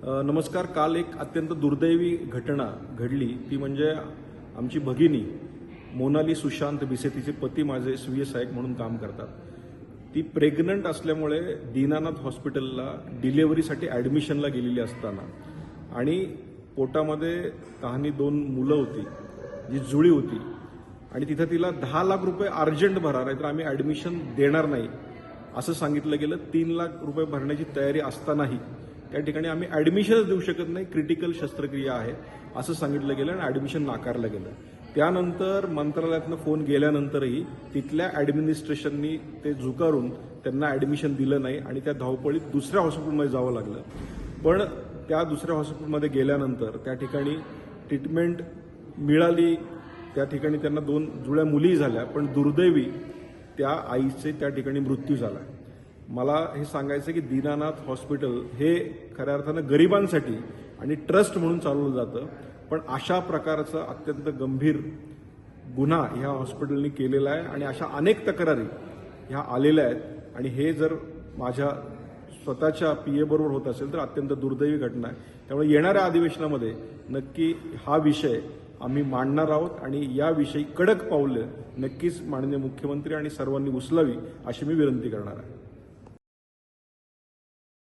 नमस्कार. काल एक अत्यंत दुर्दैवी घटना घडली, ती म्हणजे आमची भगिनी मोनाली सुशांत भिसे, तिचे पती माझे स्वीय सहाय्यक म्हणून काम करतात. ती प्रेग्नंट असल्यामुळे दीनानाथ हॉस्पिटलला डिलिव्हरीसाठी ॲडमिशनला गेलेली असताना आणि पोटामध्ये तहानी 2 मुलं होती, जी जुळी होती आणि तिथं तिला 10 लाख रुपये अर्जंट भरा, नाहीतर आम्ही ॲडमिशन देणार नाही असं सांगितलं गेलं. 3 लाख रुपये भरण्याची तयारी असतानाही त्या ठिकाणी आम्ही ॲडमिशनच देऊ शकत नाही, क्रिटिकल शस्त्रक्रिया आहे असं सांगितलं गेलं आणि ॲडमिशन नाकारलं गेलं. त्यानंतर मंत्रालयातनं फोन गेल्यानंतरही तिथल्या ॲडमिनिस्ट्रेशननी ते झुकारून त्यांना ॲडमिशन दिलं नाही आणि त्या धावपळीत दुसऱ्या हॉस्पिटलमध्ये जावं लागलं. पण त्या दुसऱ्या हॉस्पिटलमध्ये गेल्यानंतर त्या ठिकाणी ट्रीटमेंट मिळाली, त्या ठिकाणी त्यांना 2 जुळ्या मुली झाल्या, पण दुर्दैवी त्या आईचे त्या ठिकाणी मृत्यू झाला. मला हे सांगायचं की दीनानाथ हॉस्पिटल हे खऱ्या अर्थानं गरिबांसाठी आणि ट्रस्ट म्हणून चालवलं जातं, पण अशा प्रकारचा अत्यंत गंभीर गुन्हा ह्या हॉस्पिटलने केलेला आहे आणि अशा अनेक तक्रारी ह्या आलेल्या आहेत आणि हे जर माझ्या स्वतःच्या PA बरोबर होत असेल तर अत्यंत दुर्दैवी घटना आहे. त्यामुळे येणाऱ्या अधिवेशनामध्ये नक्की हा विषय आम्ही मांडणार आहोत आणि याविषयी कडक पावलं नक्कीच माननीय मुख्यमंत्री आणि सर्वांनी उचलावी अशी मी विनंती करणार आहे.